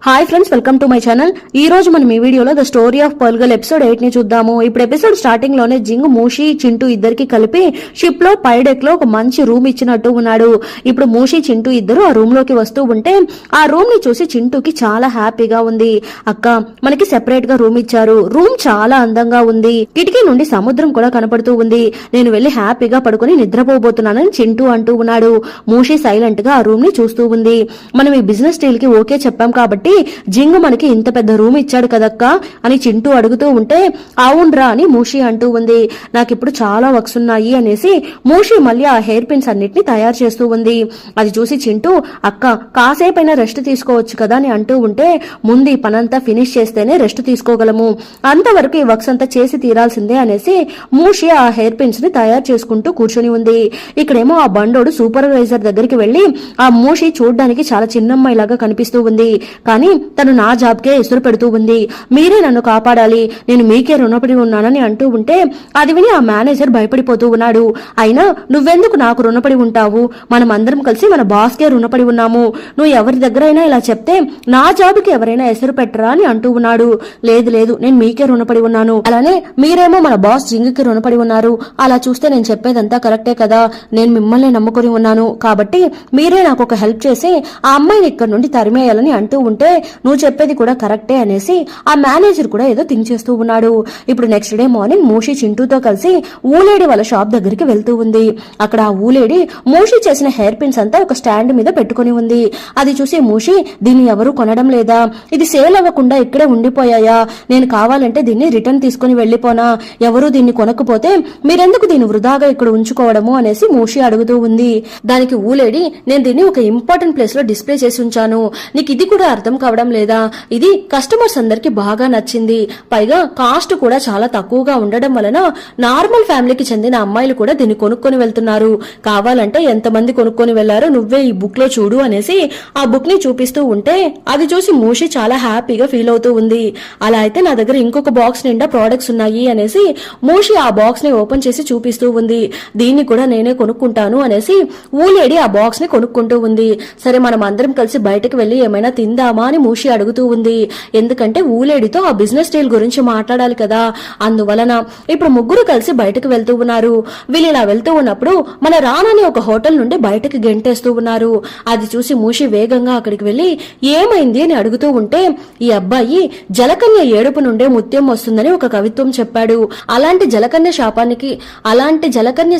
Hi friends, welcome to my channel. ఈ రోజు మనం ఈ వీడియోలో the story of pearl girl episode 8 ని చూద్దాము. ఇప్పుడు ఎపిసోడ్ స్టార్టింగ్ లోనే జింగ్, మూషి, చింటూ ఇద్దరికి కలిపి షిప్ లో పై డెక్ లో ఒక మంచి రూమ్ ఇచ్చినట్టు ఉన్నాడు. ఇప్పుడు మూషి, చింటూ ఇద్దరు ఆ రూమ్ లోకి వస్తూ ఉంటే ఆ రూమ్ ని చూసి చింటూకి చాలా హ్యాపీగా ఉంది. అక్క, మనకి సెపరేట్ గా రూమ్ ఇచ్చారు. రూమ్ చాలా అందంగా ఉంది. కిటికీ నుండి సముద్రం కూడా కనపడుతూ ఉంది. నేను వెళ్లి హ్యాపీగా పడుకుని నిద్రపోబోతున్నానని చింటూ అంటూ ఉన్నాడు. మూషి సైలెంట్ గా ఆ రూమ్ ని చూస్తూ ఉంది. మనం ఈ బిజినెస్ డీల్ కి ఓకే చెప్పాం కాబట్టి జింగ్ మనకి ఇంత పెద్ద రూమ్ ఇచ్చాడు కదక్కా అని చింటూ అడుగుతూ ఉంటే అవునరా అని మూషి అంటూ ఉంది. నాకిప్పుడు చాలా వర్క్స్ ఉన్నాయి అనేసి మూషి మళ్ళీ ఆ హెయిర్ పిన్స్ అన్నిటిని తయారు చేస్తూ ఉంది. అది చూసి చింటూ, అక్క కాసేపైనా రెస్ట్ తీసుకోవచ్చు కదా అని అంటూ ఉంటే ముందు ఈ పనంతా ఫినిష్ చేస్తేనే రెస్ట్ తీసుకోగలము, అంతవరకు ఈ వర్క్స్ అంతా చేసి తీరాల్సిందే అనేసి మూషి ఆ హెయిర్ పిన్స్ ని తయారు చేసుకుంటూ కూర్చొని ఉంది. ఇక్కడేమో ఆ బండోడు సూపర్వైజర్ దగ్గరికి వెళ్లి ఆ మూషి చూడ్డానికి చాలా చిన్నమ్మాయిలాగా కనిపిస్తూ ఉంది. కానీ తను నా జాబ్కే ఎసురు పెడుతూ ఉంది. మీరే నన్ను కాపాడాలి, నేను మీకే రుణపడి ఉన్నానని అంటూ ఉంటే అది విని ఆ మేనేజర్ భయపడిపోతూ ఉన్నాడు. అయినా నువ్వెందుకు నాకు రుణపడి ఉంటావు? మనం అందరం కలిసి మన బాస్కే రుణపడి ఉన్నాము. నువ్వు ఎవరి దగ్గరైనా ఇలా చెప్తే నా జాబ్కి ఎవరైనా ఎసురు పెట్టరా అని అంటూ ఉన్నాడు. లేదు లేదు, నేను మీకే రుణపడి ఉన్నాను. అలానే మీరేమో మన బాస్ జింగ్కి రుణపడి ఉన్నారు. అలా చూస్తే నేను చెప్పేదంతా కరెక్టే కదా. నేను మిమ్మల్ని నమ్ముకొని ఉన్నాను కాబట్టి మీరే నాకు ఒక హెల్ప్ చేసి ఆ అమ్మాయిని ఇక్కడ నుండి తరిమేయాలని అంటూ ఉంటే నువ్వు చెప్పేది కూడా కరెక్టే అనేసి ఆ మేనేజర్ కూడా ఏదో థింక్ చేస్తూ ఉన్నాడు. ఇప్పుడు నెక్స్ట్ డే మార్నింగ్ మూషి చింటూతో కలిసి ఊలేడి వాళ్ళ షాప్ దగ్గరికి వెళ్తూ ఉంది. అక్కడ ఆ ఊలేడి మూషి చేసిన హెయిర్ పిన్స్ అంతా ఒక స్టాండ్ మీద పెట్టుకుని ఉంది. అది చూసి మూషి, దీన్ని ఎవరు కొనడం లేదా? ఇది సేల్ అవ్వకుండా ఇక్కడే ఉండిపోయాయా? నేను కావాలంటే దీన్ని రిటర్న్ తీసుకుని వెళ్లిపోనా? ఎవరు దీన్ని కొనకపోతే మీరెందుకు దీన్ని వృధాగా ఇక్కడ ఉంచుకోవడము అనేసి మూషి అడుగుతూ ఉంది. దానికి ఊలేడి, నేను దీన్ని ఒక ఇంపార్టెంట్ ప్లేస్ లో డిస్ప్లే చేసి ఉంచాను. నీకు ఇది కూడా అర్థం కావడం లేదా? ఇది కస్టమర్స్ అందరికి బాగా నచ్చింది. పైగా కాస్ట్ కూడా చాలా తక్కువగా ఉండడం వలన నార్మల్ ఫ్యామిలీకి చెందిన అమ్మాయిలు కూడా దీన్ని కొనుక్కొని వెళ్తున్నారు. కావాలంటే ఎంతమంది కొనుక్కొని వెళ్లారో నువ్వే ఈ బుక్ లో చూడు అనేసి ఆ బుక్ ని చూపిస్తూ ఉంటే అది చూసి మూషి చాలా హ్యాపీగా ఫీల్ అవుతూ ఉంది. అలా అయితే నా దగ్గర ఇంకొక బాక్స్ నిండా ప్రోడక్ట్స్ ఉన్నాయి అనేసి మూషి ఆ బాక్స్ ని ఓపెన్ చేసి చూపిస్తూ ఉంది. దీన్ని కూడా నేనే కొనుక్కుంటాను అనేసి ఊలేడి ఆ బాక్స్ ని కొనుక్కుంటూ ఉంది. సరే, మనం అందరం కలిసి బయటకు వెళ్లి ఏమైనా తిందామా అని మూషి అడుగుతూ ఉంది. ఎందుకంటే ఊలేడితో ఆ బిజినెస్ డీల్ గురించి మాట్లాడాలి కదా. అందువలన ఇప్పుడు ముగ్గురు కలిసి బయటకు వెళ్తూ ఉన్నారు. వీళ్ళు ఇలా వెళ్తూ ఉన్నప్పుడు మన రానాని ఒక హోటల్ నుండి బయటకు గెంటేస్తూ ఉన్నారు. అది చూసి మూషి వేగంగా అక్కడికి వెళ్లి ఏమైంది అని అడుగుతూ ఉంటే ఈ అబ్బాయి జలకన్య ఏడుపు నుండే ముత్యం వస్తుందని ఒక కవిత్వం చెప్పాడు. అలాంటి జలకన్య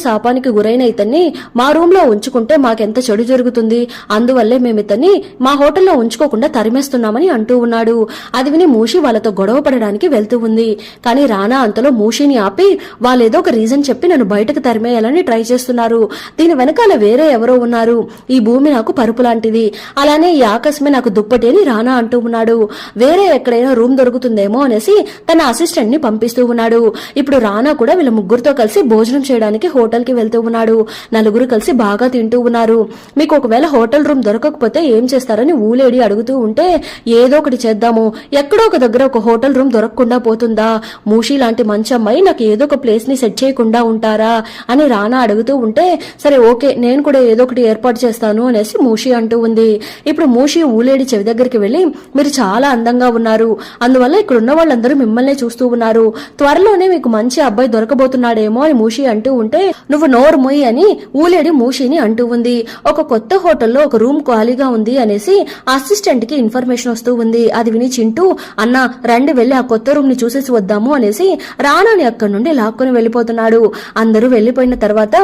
శాపానికి గురైన ఇతన్ని మా రూమ్ లో ఉంచుకుంటే మాకెంత చెడు జరుగుతుంది. అందువల్లే మేము ఇతన్ని మా హోటల్లో ఉంచుకోకుండా తరిమేస్తున్నామని అంటూ ఉన్నాడు. అది విని మూషి వాళ్ళతో గొడవ పడడానికి వెళ్తూ ఉంది. కానీ రానా అంతలో మూషిని ఆపి వాళ్ళేదో ఒక రీజన్ చెప్పి నన్ను బయటకు తరిమేయాలని ట్రై చేస్తున్నారు. దీని వెనకాల వేరే ఎవరో ఉన్నారు. ఈ భూమి నాకు పరుపు లాంటిది, అలానే ఈ ఆకాశమే నాకు దుప్పటి అని రానా అంటూ ఉన్నాడు. వేరే ఎక్కడైనా రూమ్ దొరుకుతుందేమో అనేసి తన అసిస్టెంట్ ని పంపిస్తూ ఉన్నాడు. ఇప్పుడు రానా కూడా వీళ్ళ ముగ్గురుతో కలిసి భోజనం చేయడానికి హోటల్ కి వెళ్తూ ఉన్నాడు. నలుగురు కలిసి బాగా తింటూ ఉన్నారు. మీకు ఒకవేళ హోటల్ రూమ్ దొరకకపోతే ఏం చేస్తారని ఊలేడి అడుగుతూ ఉంటే ఏదో ఒకటి చేద్దాము, ఎక్కడో ఒక దగ్గర ఒక హోటల్ రూమ్ దొరకకుండా పోతుందా? మూషి లాంటి మంచి అమ్మాయి నాకు ఏదో ఒక ప్లేస్ ని సెట్ చేయకుండా ఉంటారా అని రానా అడుగుతూ ఉంటే సరే ఓకే, నేను కూడా ఏదో ఒకటి ఏర్పాటు చేస్తాను అనేసి మూషి అంటూ ఉంది. ఇప్పుడు మూషి ఊలేడి చెవి దగ్గరికి వెళ్లి, మీరు చాలా అందంగా ఉన్నారు, అందువల్ల ఇక్కడ ఉన్న వాళ్ళందరూ మిమ్మల్ని చూస్తూ ఉన్నారు, త్వరలోనే మీకు మంచి అబ్బాయి దొరకబోతున్నాడేమో అని మూషి అంటూ ఉంటే నువ్వు నోరు మొయ్యి అని ఊలేడి మూషిని అంటూ ఉంది. ఒక కొత్త హోటల్లో ఒక రూమ్ ఖాళీగా ఉంది అనేసి అసిస్టెంట్ కి ఇన్ఫర్మేషన్ వస్తూ ఉంది. అది విని చింటూ, అన్న రండి వెళ్లి ఆ కొత్త రూమ్ ని చూసేసి వద్దాము అనేసి రానాని అక్కడి నుండి లాక్కొని వెళ్లిపోతున్నాడు. అందరూ వెళ్లిపోయిన తర్వాత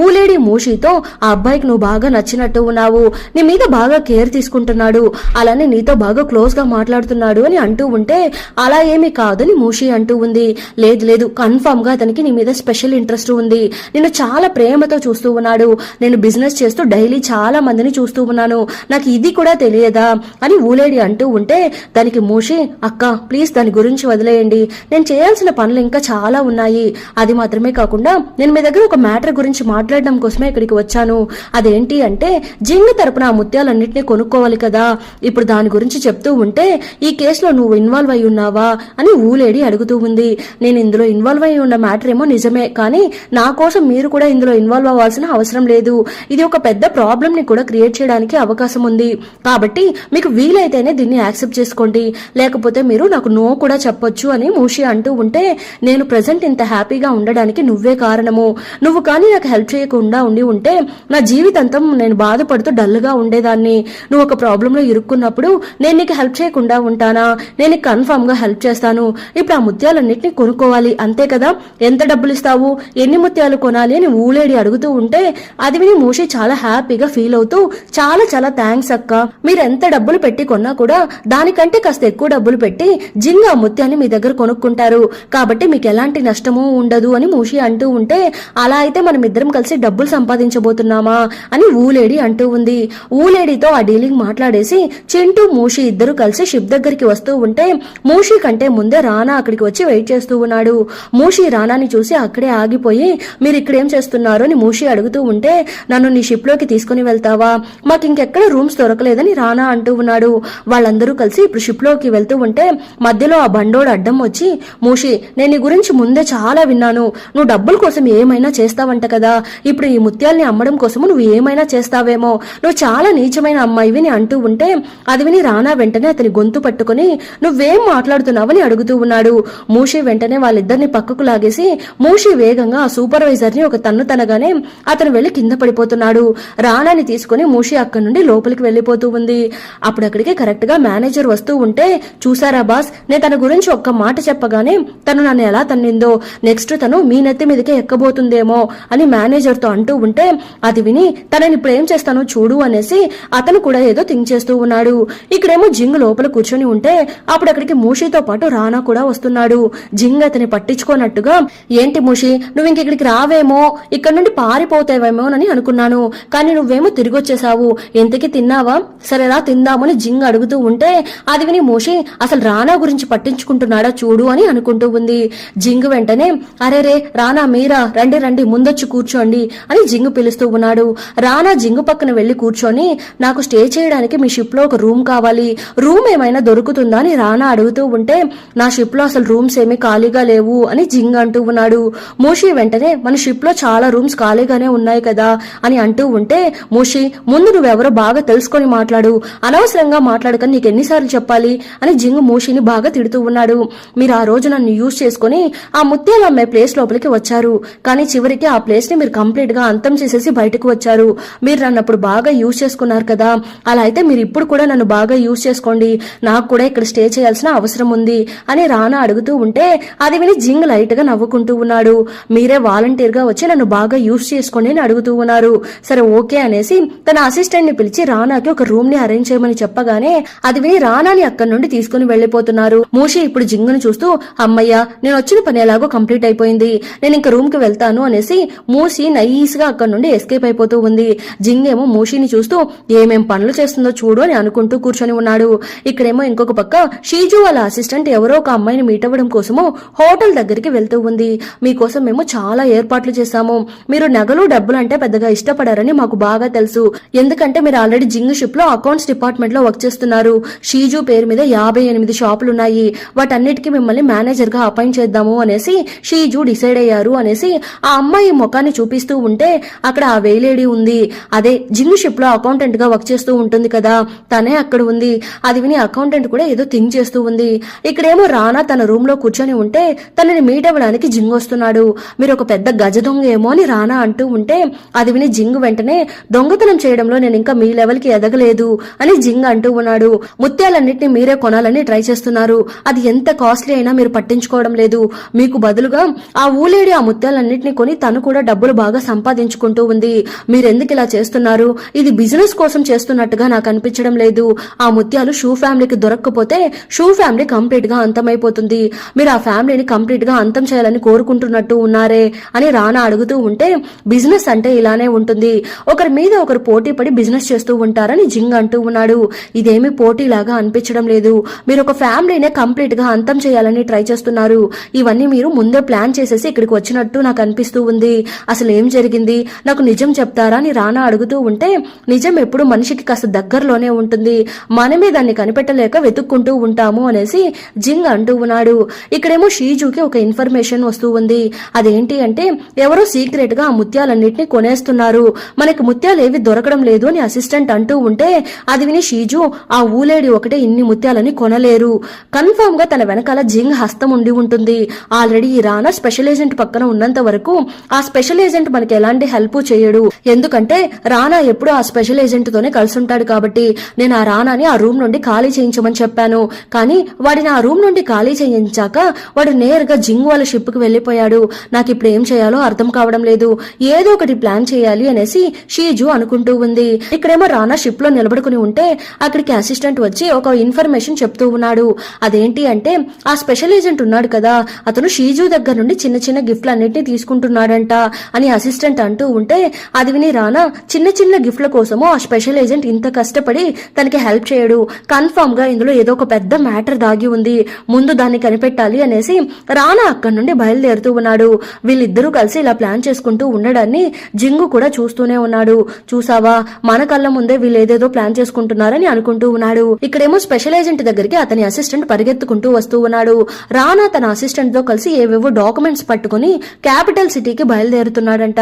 ఊలేడి మూషితో, ఆ అబ్బాయికి నువ్వు బాగా నచ్చినట్టు ఉన్నావు, నీ మీద బాగా కేర్ తీసుకుంటున్నాడు, అలానే నీతో బాగా క్లోజ్ గా మాట్లాడుతున్నాడు అని అంటూ ఉంటే అలా ఏమీ కాదని మూషి అంటూ ఉంది. లేదు లేదు, కన్ఫర్మ్ గా అతనికి నీ మీద స్పెషల్ ఇంట్రెస్ట్ ఉంది, నిన్ను చాలా ప్రేమతో చూస్తూ ఉన్నాడు, నేను బిజినెస్ చేస్తూ డైలీ చాలా మందిని చూస్తూ ఉన్నాను, నాకు ఇది కూడా తెలియదా అని ఊలేడి ఊలేడి అంటూ ఉంటే దానికి మూషి, అక్క ప్లీజ్ దాని గురించి వదిలేయండి, నేను చేయాల్సిన పనులు ఇంకా చాలా ఉన్నాయి. అది మాత్రమే కాకుండా నేను మీ దగ్గర ఒక మ్యాటర్ గురించి మాట్లాడడం కోసమే ఇక్కడికి వచ్చాను. అదేంటి అంటే జింగ్ తరపున ఆ ముత్యాలన్నింటినీ కొనుక్కోవాలి కదా. ఇప్పుడు దాని గురించి చెప్తూ ఉంటే ఈ కేసులో నువ్వు ఇన్వాల్వ్ అయి ఉన్నావా అని ఊలేడి అడుగుతూ ఉంది. నేను ఇందులో ఇన్వాల్వ్ అయి ఉన్న మ్యాటర్ ఏమో నిజమే, కానీ నా కోసం మీరు కూడా ఇందులో ఇన్వాల్వ్ అవ్వాల్సిన అవసరం లేదు. ఇది ఒక పెద్ద ప్రాబ్లం ని కూడా క్రియేట్ చేయడానికి అవకాశం ఉంది. కాబట్టి మీకు వీలైతేనే దీన్ని యాక్సెప్ట్ చేసుకోండి, లేకపోతే మీరు నాకు నో కూడా చెప్పొచ్చు అని మూషి అంటూ ఉంటే, నేను ప్రెసెంట్ ఇంత హ్యాపీగా ఉండడానికి నువ్వే కారణము. నువ్వు కానీ నాకు హెల్ప్ చేయకుండా ఉంటే నా జీవితాంతం నేను బాధపడుతూ డల్ గా ఉండేదాన్ని. నువ్వు ఒక ప్రాబ్లంలో ఇరుక్కున్నప్పుడు నేను నీకు హెల్ప్ చేయకుండా ఉంటానా? నేను కన్ఫర్మ్ గా హెల్ప్ చేస్తాను. ఇప్పుడు ఆ ముత్యాలన్నింటినీ కొనుక్కోవాలి అంతే కదా, ఎంత డబ్బులు ఇస్తావు, ఎన్ని ముత్యాలు కొనాలి అని ఊలేడి అడుగుతూ ఉంటే అది విని మూషి చాలా హ్యాపీగా ఫీల్ అవుతూ, చాలా చాలా థ్యాంక్స్ అక్క, మీరు ఎంత డబ్బులు పెట్టి కొన్నా కూడా దానికంటే కాస్త ఎక్కువ డబ్బులు పెట్టి జింగ్ ఆ ముత్యాన్ని మీ దగ్గర కొనుక్కుంటారు, కాబట్టి మీకు ఎలాంటి నష్టమూ ఉండదు అని మూషి అంటూ ఉంటే, అలా అయితే మనం ఇద్దరం కలిసి డబ్బులు సంపాదించబోతున్నామా అని ఊలేడి అంటూ ఉంది. ఊలేడితో ఆ డీలింగ్ మాట్లాడేసి చింటూ మూషి ఇద్దరు కలిసి షిప్ దగ్గరికి వస్తూ ఉంటే మూషి కంటే ముందే రానా అక్కడికి వచ్చి వెయిట్ చేస్తూ ఉన్నాడు. మూషి రానాని చూసి అక్కడే ఆగిపోయి, మీరు ఇక్కడేం చేస్తున్నారు అని మూషి అడుగుతూ ఉంటే, నన్ను నీ షిప్ లోకి తీసుకుని వెళ్తావా, మాకు ఇంకెక్కడ రూమ్స్ దొరకలేదని రానా అంటూ ఉన్నాడు. వాళ్ళందరూ కలిసి ఇప్పుడు షిప్ లోకి వెళ్తూ ఉంటే మధ్యలో ఆ బండోడు అడ్డం వచ్చి, మూషి నేను నీ గురించి ముందే చాలా విన్నాను, నువ్వు డబ్బుల కోసం ఏమైనా చేస్తావంట కదా, ఇప్పుడు ఈ ముత్యాల్ని అమ్మడం కోసము నువ్వు ఏమైనా చేస్తావేమో, నువ్వు చాలా నీచమైన అమ్మాయివి అని అంటూ ఉంటే అది విని రానా వెంటనే అతని గొంతు పట్టుకుని నువ్వేం మాట్లాడుతున్నావని అడుగుతూ ఉన్నాడు. మూషి వెంటనే వాళ్ళిద్దరిని పక్కకు లాగేసి మూషి వేగంగా ఆ సూపర్వైజర్ ని ఒక తన్ను తనగానే అతను వెళ్లి కింద పడిపోతున్నాడు. రానాని తీసుకుని మూషి అక్కడి నుండి లోపలికి వెళ్లిపోతూ ఉంది. అప్పుడు అక్కడికి కరెక్ట్ గా మేనేజర్ వస్తూ ఉంటే, చూసారా బాస్, నేను తన గురించి ఒక్క మాట చెప్పగానే తను నన్ను ఎలా తన్నిందో, నెక్స్ట్ తను మీ నెత్తి మీదకే ఎక్కబోతుందేమో అని మేనేజర్ తో అంటూ ఉంటే అది విని తనని ఇప్పుడు ఏం చేస్తానో చూడు అనేసి అతను కూడా ఏదో థింక్ చేస్తూ ఉన్నాడు. ఇక్కడేమో జింగ్ లోపల కూర్చొని ఉంటే అప్పుడు అక్కడికి మూషితో పాటు రానా కూడా వస్తున్నాడు. జింగ్ అతని పట్టించుకోనట్టుగా, ఏంటి మూషి నువ్వు ఇంకెక్కడికి రావేమో, ఇక్కడ నుండి పారిపోతావేమో అని అనుకున్నాను, కానీ నువ్వేమో తిరిగి వచ్చేసావు, ఎంతకి తిన్నావా, సరేరా తిందామని జింగ్ అడుగుతూ ఉంటే అది విని మూషి అసలు రానా గురించి పట్టించుకుంటున్నాడా చూడు అని అనుకుంటూ ఉంది. జింగ్ వెంటనే, అరేరే రానా మీరా, రండి రండి ముందొచ్చి కూర్చోండి అని జింగ్ పిలుస్తూ ఉన్నాడు. రానా జింగ్ పక్కన వెళ్లి కూర్చొని, నాకు స్టే చేయడానికి మీ షిప్ లో ఒక రూమ్ కావాలి, రూమ్ ఏమైనా దొరుకుతుందా అని రానా అడుగుతూ ఉంటే, నా షిప్ లో అసలు రూమ్స్ ఏమీ ఖాళీగా లేవు అని జింగ్ అంటూ ఉన్నాడు. మూషి వెంటనే, మన షిప్ లో చాలా రూమ్స్ ఖాళీగానే ఉన్నాయి కదా అని అంటూ ఉంటే, మూషి ముందు నువ్వెవరో బాగా తెలుసుకొని మాట్లాడు, అనవసరంగా మాట్లాడకని నీకు ఎన్నిసార్లు చెప్పాలి అని జింగ్ మూషిని బాగా తిడుతూ ఉన్నాడు. మీరు ఆ రోజు నన్ను యూజ్ చేసుకుని ఆ ముత్యాలు అమ్మే ప్లేస్ లోపలికి వచ్చారు, కానీ చివరికి ఆ ప్లేస్ ని మీరు కంప్లీట్ గా అంతం చేసేసి బయటకు వచ్చారు. మీరు నన్ను అప్పుడు బాగా యూజ్ చేసుకున్నారు కదా, అలా అయితే మీరు ఇప్పుడు కూడా నన్ను బాగా యూజ్ చేసుకోండి, నాకు కూడా ఇక్కడ స్టే చేయాల్సిన అవసరం ఉంది అని రానా అడుగుతూ ఉంటే అది విని జింగ్ లైట్ గా నవ్వుకుంటూ ఉన్నాడు. మీరే వాలంటీర్ గా వచ్చి నన్ను బాగా యూజ్ చేసుకోండి అని అడుగుతూ ఉన్నారు. సరే ఓకే అనేసి తన అసిస్టెంట్ ని పిలిచి రానాకి ఒక రూమ్ ని అరేంజ్ చేయమని చెప్పగానే అది విని రానాని అక్కడి నుండి తీసుకుని వెళ్లిపోతున్నారు. మూషి ఇప్పుడు జింగ్ ను చూస్తూ, అమ్మయ్య నేను వచ్చిన పని ఎలాగో కంప్లీట్ అయిపోయింది, నేను ఇంకా రూమ్ కి వెళ్తాను అనేసి మూషి నైస్ గా అక్కడి నుండి ఎస్కేప్ అయిపోతూ ఉంది. జింగ్ ఏమో మూషిని చూస్తూ ఏమేం పనులు చేస్తుందో చూడు అని అనుకుంటూ కూర్చొని ఉన్నాడు. ఇక్కడేమో ఇంకొక పక్క షీజు వాళ్ళ అసిస్టెంట్ ఎవరో ఒక అమ్మాయిని మీట్ అవ్వడం కోసము హోటల్ దగ్గరికి వెళ్తూ ఉంది. మీకోసం మేము చాలా ఏర్పాట్లు చేశాము, మీరు నగలు డబ్బులు అంటే పెద్దగా ఇష్టపడారని మాకు బాగా తెలుసు, ఎందుకంటే మీరు ఆల్రెడీ జింగ్ షిప్ లో అకౌంట్స్ డిపార్ట్మెంట్ లో వర్క్ చేస్తున్నారు. షీజు పేరు మీద 58 షాపులున్నాయి, వాటన్నిటికీ మిమ్మల్ని మేనేజర్ గా అపాయింట్ చేద్దాము అనేసి షీజు డిసైడ్ అయ్యారు అనేసి ఆ అమ్మాయి ముఖాన్ని చూపిస్తూ ఉంటే అక్కడ ఆ వేలేడి ఉంది, అదే జింగ్ షిప్ లో అకౌంటెంట్ గా వర్క్ చేస్తూ ఉంటుంది కదా, తనే అక్కడ ఉంది. అది విని అకౌంటెంట్ కూడా ఏదో థింక్ చేస్తూ ఉంది. ఇక్కడేమో రానా తన రూమ్ లో కూర్చొని ఉంటే తనని మీట్ అవ్వడానికి జింగ్ వస్తున్నాడు. మీరు ఒక పెద్ద గజ దొంగ ఏమో అని రానా అంటూ ఉంటే అది విని జింగ్ వెంటనే, దొంగతనం చేయడంలో నేను ఇంకా మీ లెవెల్ కి ఎదగలేదు అని జింగ్ అంటూ ఉన్నాడు. ముత్యాలన్నింటినీ మీరే కొనాలని ట్రై చేస్తున్నారు, అది ఎంత కాస్ట్లీ అయినా మీరు పట్టించుకోవడం లేదు, మీకు బదులుగా ఆ ఊలేడి ఆ ముత్యాలన్నింటినీ కొని తను కూడా డబ్బులు బాగా సంపాదించుకుంటూ ఉంది. మీరెందుకు ఇలా చేస్తున్నారు, ఇది బిజినెస్ కోసం చేస్తున్నట్టుగా నాకు అనిపించడం లేదు. ఆ ముత్యాలు షూ ఫ్యామిలీకి దొరక్కపోతే షూ ఫ్యామిలీ కంప్లీట్ గా అంతమైపోతుంది, మీరు ఆ ఫ్యామిలీని కంప్లీట్ గా అంతం చేయాలని కోరుకుంటున్నట్టు ఉన్నారే అని రానా అడుగుతూ ఉంటే, బిజినెస్ అంటే ఇలానే ఉంటుంది, ఒకరి మీద ఒకరు పోటీ పడి బిజినెస్ చేస్తూ ఉంటారని జింగ్ అంటూ ఉన్నాడు. ఇదే ఇదేమి పోటీలాగా అనిపించడం లేదు. మీరు ఒక ఫ్యామిలీనే కంప్లీట్ గా అంతం చేయాలని ట్రై చేస్తున్నారు. ఇవన్నీ మీరు ముందే ప్లాన్ చేసేసి ఇక్కడికి వచ్చినట్టు నాకు అనిపిస్తూ ఉంది. అసలు ఏం జరిగింది, నాకు నిజం చెప్తారా అని రానా అడుగుతూ ఉంటే, నిజం ఎప్పుడు మనిషికి కాస్త దగ్గరలోనే ఉంటుంది, మనమే దాన్ని కనిపెట్టలేక వెతుక్కుంటూ ఉంటాము అనేసి జింగ్ అంటూ ఉన్నాడు. ఇక్కడేమో షీజుకి ఒక ఇన్ఫర్మేషన్ వస్తూ ఉంది. అదేంటి అంటే ఎవరో సీక్రెట్ గా ఆ ముత్యాలన్నింటినీ కొనేస్తున్నారు, మనకి ముత్యాలు ఏవి దొరకడం లేదు అని అసిస్టెంట్ అంటూ ఉంటే, అది విని షీజు ఆ ఊలేడి ఒకటే ఇన్ని ముత్యాలని కొనలేరు, కన్ఫర్మ్ గా తన వెనకాల జింగ్ హస్తం ఉండి ఉంటుంది. ఆల్రెడీ ఈ రానా స్పెషల్ ఏజెంట్ పక్కన ఉన్నంత వరకు ఆ స్పెషల్ ఏజెంట్ మనకి ఎలాంటి హెల్ప్ చేయడు, ఎందుకంటే రానా ఎప్పుడు ఆ స్పెషల్ ఏజెంట్ తోనే కలిసి ఉంటాడు కాబట్టి నేను ఆ రానాని ఆ రూమ్ నుండి ఖాళీ చేయించమని చెప్పాను. కానీ వాడిని ఆ రూమ్ నుండి ఖాళీ చేయించాక వాడు నేరుగా జింగ్ వాళ్ళ షిప్ కు వెళ్లిపోయాడు. నాకు ఇప్పుడు ఏం చేయాలో అర్థం కావడం లేదు, ఏదో ఒకటి ప్లాన్ చేయాలి అనేసి షీజు అనుకుంటూ ఉంది. ఇక్కడేమో రానా షిప్ లో నిలబడుకుని ఉంటే అక్కడికి అసిస్టెంట్ వచ్చి ఒక ఇన్ఫర్మేషన్ చెప్తూ ఉన్నాడు. అదేంటి అంటే ఆ స్పెషల్ ఏజెంట్ ఉన్నాడు కదా, అతను షీజు దగ్గర నుండి చిన్న చిన్న గిఫ్ట్లు అన్నింటినీ తీసుకుంటున్నాడంట అని అసిస్టెంట్ అంటూ ఉంటే, అది విని రానా చిన్న చిన్న గిఫ్ట్ల కోసము ఆ స్పెషల్ ఏజెంట్ ఇంత కష్టపడి తనకి హెల్ప్ చేయడు, కన్ఫర్మ్ గా ఇందులో ఏదో ఒక పెద్ద మ్యాటర్ దాగి ఉంది, ముందు దాన్ని కనిపెట్టాలి అనేసి రానా అక్కడి నుండి బయలుదేరుతూ ఉన్నాడు. వీళ్ళిద్దరూ కలిసి ఇలా ప్లాన్ చేసుకుంటూ ఉండడాన్ని జింగు కూడా చూస్తూనే ఉన్నాడు. చూసావా, మన కళ్ళ ముందే వీళ్ళు ఏదేదో ప్లాన్ చేసుకుంటున్నారని అనుకుంటూ ఉన్నాడు. ఇక్కడేమో స్పెషల్ ఏజెంట్ దగ్గరికి అతని అసిస్టెంట్ పరిగెత్తుకుంటూ వస్తూ ఉన్నాడు. రానా తన అసిస్టెంట్ తో కలిసి ఏవేవో డాక్యుమెంట్స్ పట్టుకుని క్యాపిటల్ సిటీకి బయలుదేరుతున్నాడంట.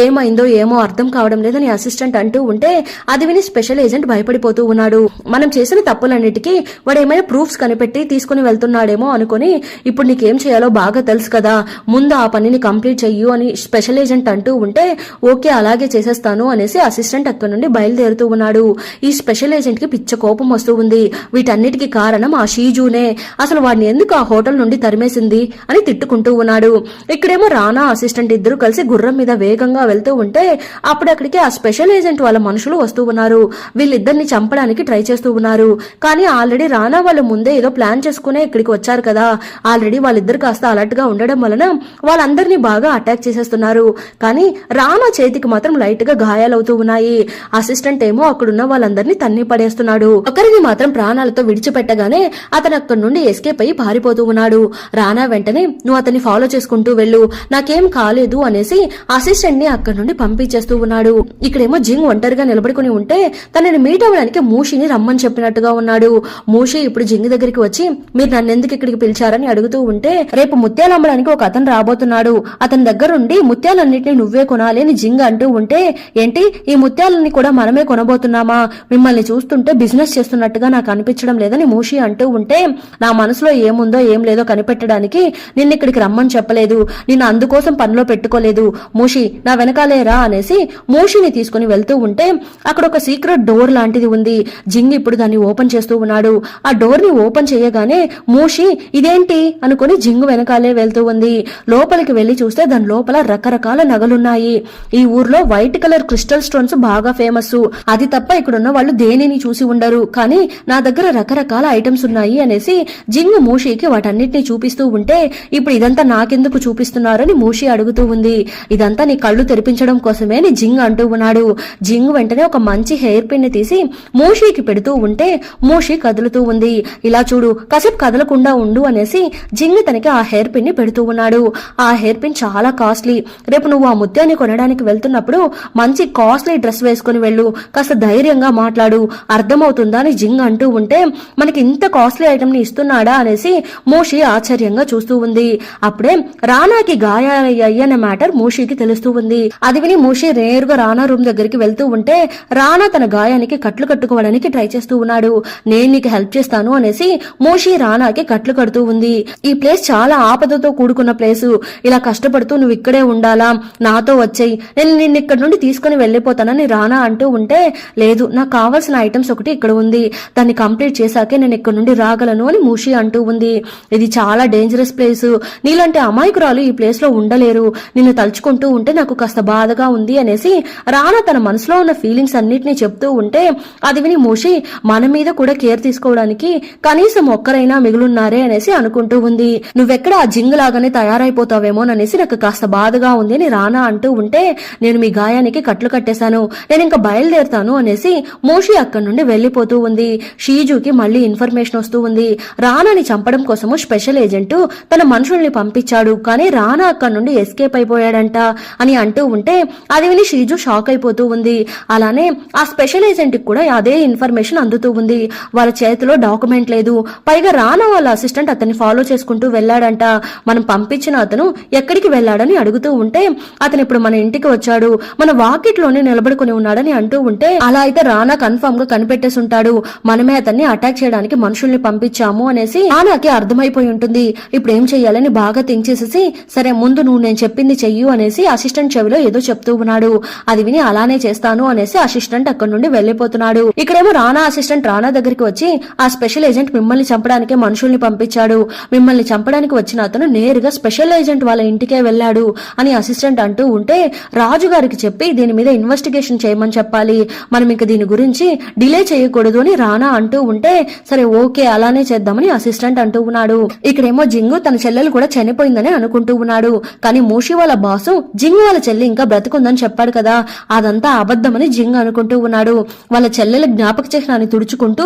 ఏమైందో ఏమో అర్థం కావడం లేదని అసిస్టెంట్ అంటూ ఉంటే, అది విని స్పెషల్ ఏజెంట్ భయపడిపోతూ ఉన్నాడు. మనం చేసిన తప్పులన్నిటికీ వాడు ఏమైనా ప్రూఫ్స్ కనిపెట్టి తీసుకుని వెళ్తున్నాడేమో అనుకుని, ఇప్పుడు నీకేం చేయాలో బాగా తెలుసు కదా, ముందు ఆ పనిని కంప్లీట్ చెయ్యు అని స్పెషల్ ఏజెంట్ అంటూ ఉంటే, ఓకే అలాగే చేసేస్తాను అనేసి అసిస్టెంట్ అక్కడి నుండి బయలుదేరుతూ ఉన్నాడు. ఈ స్పెషల్ ఏజెంట్ కి పిచ్చ కోపం వస్తూ ఉంది. వీటన్నిటికీ కారణం ఆ షీజునే, అసలు వాడిని ఎందుకు ఆ హోటల్ నుండి తరిమేసింది అని తిట్టుకుంటూ ఉన్నాడు. ఇక్కడేమో రానా అసిస్టెంట్ ఇద్దరు కలిసి గుర్రం మీద వేగంగా వెళ్తూ ఉంటే, అప్పుడక్కడికి ఆ స్పెషల్ ఏజెంట్ వాళ్ళ మనుషులు వస్తూ ఉన్నారు. వీళ్ళిద్దరిని చంపడానికి ట్రై చేస్తూ ఉన్నారు. కానీ ఆల్రెడీ రానా వాళ్ళు ముందే ఏదో ప్లాన్ చేసుకునే ఇక్కడికి వచ్చారు కదా, ఆల్రెడీ వాళ్ళిద్దరు కాస్త అలర్ట్ గా ఉండడం వలన వాళ్ళందరినీ బాగా అటాక్ చేసేస్తున్నారు. కానీ రానా చేతికి మాత్రం లైట్ గా గాయాలవుతూ ఉన్నాయి. అసిస్టెంట్ ఏమో అక్కడున్న వాళ్ళందరినీ తన్ని పడేస్తున్నాడు. ఒకరిని మాత్రం ప్రాణాలతో విడిచిపెట్టగానే అతను అక్కడి నుండి ఎస్కేప్ అయ్యి పారిపోతూ ఉన్నాడు. రానా వెంటనే నువ్వు అతన్ని ఫాలో చేసుకుంటూ వెళ్ళు, నాకేం కాలేదు అనేసి అసిస్టెంట్ ని అక్కడి నుండి పంపించేస్తూ ఉన్నాడు. ఇక్కడేమో జింగ్ ఒంటరిగా నిలబడుకుని ఉంటే తనని మీట్ అవ్వడానికి మూషిని రమ్మని చెప్పినట్టుగా ఉన్నాడు. మూషి ఇప్పుడు జింగ్ దగ్గరికి వచ్చి మీరు నన్నెందుకు ఇక్కడికి పిలిచారని అడుగుతూ ఉంటే, రేపు ముత్యాలు అమ్మడానికి ఒక అతను రాబోతున్నాడు, అతని దగ్గరుండి ముత్యాలన్నింటినీ నువ్వే కొనాలి అని జింగ్ అంటూ ఉంటే, ఏంటి ఈ ముత్యాలని కూడా మనమే కొనబోతున్నామా, మిమ్మల్ని చూస్తుంటే బిజినెస్ చేస్తున్నట్టుగా నాకు అనిపించడం లేదని మూషి అంటూ ఉంటే, నా మనసులో ఏముందో ఏం లేదో కనిపెట్టడానికి నిన్న ఇక్కడికి రమ్మని చెప్పలేదు, నిన్ను అందుకోసం పనిలో పెట్టుకోలేదు, మూషి నా వెనకాలే రా అనేసి మూషిని తీసుకుని వెళ్తూ ఉంటే అక్కడ ఒక సీక్రెట్ డోర్ లాంటిది ఉంది. జింగ్ ఇప్పుడు దాన్ని ఓపెన్ చేస్తూ ఉన్నాడు. ఆ డోర్ ని ఓపెన్ చేయగానే మూషి ఇదేంటి అనుకుని జింగ్ వెనకాలే వెళ్తూ ఉంది. లోపలికి వెళ్లి చూస్తే దాని లోపల రకరకాల నగలున్నాయి. ఈ ఊర్లో వైట్ కలర్ క్రిస్టల్ స్టోన్స్ బాగా ఫేమస్, అది తప్ప ఇక్కడున్న వాళ్ళు దేనిని చూసి ఉండరు, కానీ నా దగ్గర రకరకాల ఐటమ్స్ ఉన్నాయి అనేసి జింగ్ మూషికి వాటన్నిటిని చూపిస్తూ ఉంటే, ఇప్పుడు ఇదంతా నాకెందుకు చూపిస్తున్నారని మూషి అడుగుతూ ఉంది. ఇదంతా నీ కళ్ళు తెరిపించడం కోసమే అని జింగ్ అంటూ ఉన్నాడు. జింగ్ వెంటనే ఒక మంచి హెయిర్ పిన్ ని తీసి మూషికి పెడుతూ ఉంటే మూషి కదులుతూ ఉంది. ఇలా చూడు, కాసేపు కదలకుండా ఉండు అనేసి జింగ్ తనకి ఆ హెయిర్ పిన్ ని పెడుతూ ఉన్నాడు. ఆ హెయిర్ పిన్ చాలా కాస్ట్లీ, రేపు నువ్వు ఆ ముత్యాన్ని కొనడానికి వెళ్తున్నప్పుడు మంచి కాస్ట్లీ డ్రెస్ వేసుకుని వెళ్ళు, కాస్త ధైర్యంగా మాట్లాడు, అర్థమవుతుందా అని జింగ్ అంటూ ఉంటే, మనకి ఇంత కాస్ట్లీ ఐటమ్ ని ఇస్తున్నాడా అనేసి మూషి ఆశ్చర్యంగా చూస్తూ ఉంది. అప్పుడే రానాకి గాయాలయ్యాయి అనే మ్యాటర్ మూషికి తెలుస్తూ ఉంది. అది విని మూషి నేరుగా రానా రూమ్ దగ్గరికి వెళ్తూ ఉంటే, రానా తన గాయానికి కట్లు కట్టుకోవడానికి ట్రై చేస్తూ ఉన్నాడు. నేను నీకు హెల్ప్ చేస్తాను అనేసి మూషి రానాకి కట్లు కడుతూ ఉంది. ఈ ప్లేస్ చాలా ఆపదతో కూడుకున్న ప్లేసు, ఇలా కష్టపడుతూ నువ్వు ఇక్కడే ఉండాలా, నాతో వచ్చేయి, నేను నిన్ను ఇక్కడ నుండి తీసుకుని వెళ్లిపోతానని రానా అంటూ ఉంటే, లేదు నాకు కావాల్సిన ఐటమ్స్ ఒకటి ఇక్కడ ఉంది, దాన్ని కంప్లీట్ చేశాకే నేను ఇక్కడ నుండి రాగలను అని మూషి అంటూ ఉంది. ఇది చాలా డేంజరస్ ప్లేస్, నీలాంటి అమాయకురాలు ఈ ప్లేస్ లో ఉండలేరు, నిన్ను తలుచుకుంటూ ఉంటే నాకు కాస్త బాధగా ఉంది అనేసి రానా తన మనసులో ఉన్న ఫీలింగ్స్ అన్నిటినీ చెప్తూ ఉంటే, అది విని మూషి మన మీద కూడా కేర్ తీసుకోవడానికి కనీసం ఒక్కరైనా మిగులున్నారే అనేసి అనుకుంటూ ఉంది. నువ్వెక్కడ ఆ జింగ్ లాగానే తయారైపోతావేమోననేసి నాకు కాస్త బాధగా ఉంది అని రానా అంటూ ఉంటే, నేను మీ గాయానికి కట్లు కట్టేశాను, నేను ఇంకా బయలుదేరుతాను అనేసి మూషి అక్కడి నుండి వెళ్లిపోతాను. వెళ్ళిపోతూ ఉంది. షీజుకి మళ్ళీ ఇన్ఫర్మేషన్ వస్తూ ఉంది. రానాని చంపడం కోసము స్పెషల్ ఏజెంట్ తన మనుషుల్ని పంపించాడు, కానీ రానా అక్కడి నుండి ఎస్కేప్ అయిపోయాడంట అని అంటూ ఉంటే అది విని షీజు షాక్ అయిపోతూ ఉంది. అలానే ఆ స్పెషల్ ఏజెంట్ కి కూడా అదే ఇన్ఫర్మేషన్ అందుతూ ఉంది. వాళ్ళ చేతిలో డాక్యుమెంట్ లేదు, పైగా రానా వాళ్ళ అసిస్టెంట్ అతన్ని ఫాలో చేసుకుంటూ వెళ్ళాడంట. మనం పంపించిన అతను ఎక్కడికి వెళ్ళాడని అడుగుతూ ఉంటే అతను ఇప్పుడు మన ఇంటికి వచ్చాడు, మన వాకిట్లోనే నిలబడుకుని ఉన్నాడని అంటూ ఉంటే అలా అయితే రానా కన్ఫర్మ్ గా కనిపెట్టేసి ఉంటాడు, మనమే అతన్ని అటాక్ చేయడానికి మనుషుల్ని పంపించాము అనేసి రానాకి అర్థమైపోయి ఉంటుంది. ఇప్పుడు ఏం చెయ్యాలని బాగా థింక్ చేసేసి సరే ముందు నువ్వు నేను చెప్పింది చెయ్యు అనేసి అసిస్టెంట్ చెవిలో ఏదో చెప్తూ ఉన్నాడు. అది విని అలానే చేస్తాను అనేసి అసిస్టెంట్ అక్కడి నుండి వెళ్లిపోతున్నాడు. ఇక్కడేమో రానా అసిస్టెంట్ రానా దగ్గరికి వచ్చి ఆ స్పెషల్ ఏజెంట్ మిమ్మల్ని చంపడానికి మనుషుల్ని పంపించాడు, మిమ్మల్ని చంపడానికి వచ్చిన అతను నేరుగా స్పెషల్ ఏజెంట్ వాళ్ళ ఇంటికే వెళ్ళాడు అని అసిస్టెంట్ అంటూ ఉంటే రాజు గారికి చెప్పి దీని మీద ఇన్వెస్టిగేషన్ చేయమని చెప్పాలి, మనం ఇంక దీని గురించి డిలే చేయకూడదు అని రానా అంటూ ఉంటే సరే ఓకే అలానే చేద్దామని అసిస్టెంట్ అంటూ ఉన్నాడు. ఇక్కడేమో జింగు తన చెల్లెలు కూడా చనిపోయిందని అనుకుంటూ ఉన్నాడు, కానీ మూషి వాళ్ళ బాసు జింగు వాళ్ళ చెల్లి ఇంకా బ్రతుకుందని చెప్పాడు కదా, అదంతా అబద్ధమని జింగ్ అనుకుంటూ ఉన్నాడు. వాళ్ళ చెల్లెల జ్ఞాపక చిహ్నాన్ని తుడుచుకుంటూ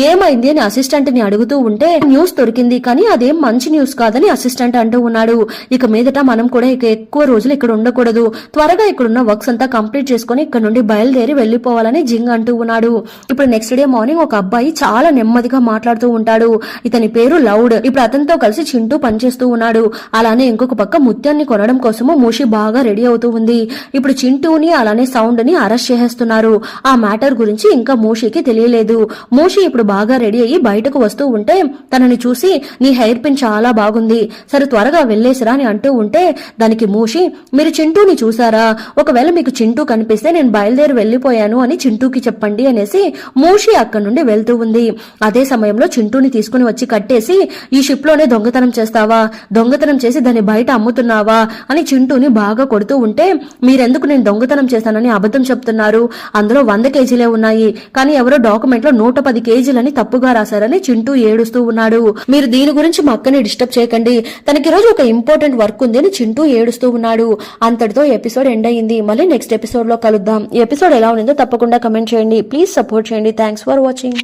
ఏమైంది అని అసిస్టెంట్ ని అడుగుతూ ఉంటే న్యూస్ దొరికింది, కానీ అదేం మంచి న్యూస్ కాదని అసిస్టెంట్ అంటూ ఉన్నాడు. ఇక మీదట మనం కూడా ఇక ఎక్కువ రోజులు ఇక్కడ ఉండకూడదు, త్వరగా ఇక్కడున్న వర్క్స్ అంతా కంప్లీట్ చేసుకుని ఇక్కడ నుండి బయలుదేరి వెళ్లిపోవాలని జింగ్ అంటూ ఉన్నాడు. ఇప్పుడు నెక్స్ట్ డే మార్నింగ్ ఒక అబ్బాయి చాలా నెమ్మదిగా మాట్లాడుతూ ఉంటాడు. ఇతని పేరు లౌడ్. ఇప్పుడు అతనితో కలిసి చింటూ పనిచేస్తూ ఉన్నాడు. అలానే ఇంకొక పక్క ముత్యాన్ని కొనడం కోసము మూషి బాగా రెడీ అవుతూ ఉంది. ఇప్పుడు చింటూని అలానే సౌండ్ ని అరెస్ట్ చేసేస్తున్నారు. ఆ మ్యాటర్ గురించి ఇంకా మూషికి తెలియలేదు. మూషి ఇప్పుడు బాగా రెడీ అయ్యి బయటకు వస్తూ ఉంటే తనని చూసి నీ హెయిర్ పిన్ చాలా బాగుంది, సరే త్వరగా వెళ్లేసిరా అని అంటూ ఉంటే దానికి మూషి మీరు చింటూని చూసారా, ఒకవేళ మీకు చింటూ కనిపిస్తే నేను బయలుదేరి వెళ్లిపోయాను అని చింటూకి చెప్పండి అనేసి మూషి అక్కడి నుండి వెళ్తూ ఉంది. అదే సమయంలో చింటూని తీసుకుని వచ్చి కట్టేసి ఈ షిప్ లోనే దొంగతనం చేస్తావా, దొంగతనం చేసి దాన్ని బయట అమ్ముతున్నావా అని చింటూని బాగా కొడుతూ ఉంటే మీరెందుకు నేను దొంగతనం చేశానని అబద్ధం చెప్తున్నారు, అందులో 100 కేజీలే ఉన్నాయి, కానీ ఎవరో డాక్యుమెంట్ లో 110 కేజీలని తప్పుగా రాశారని చింటూ ఏడుస్తూ ఉన్నాడు. మీరు దీని గురించి మా అక్కని డిస్టర్బ్ చేయకండి, తనకి రోజు ఒక ఇంపార్టెంట్ వర్క్ ఉంది అని చింటూ ఏడుస్తూ ఉన్నాడు. అంతటితో ఎపిసోడ్ ఎండ్ అయ్యింది. మళ్ళీ నెక్స్ట్ ఎపిసోడ్ లో కలుద్దాం. ఈ ఎపిసోడ్ ఎలా ఉందో తప్పకుండా కమెంట్ చేయండి. ప్లీజ్ సపోర్ట్ చేయండి. Thanks for watching.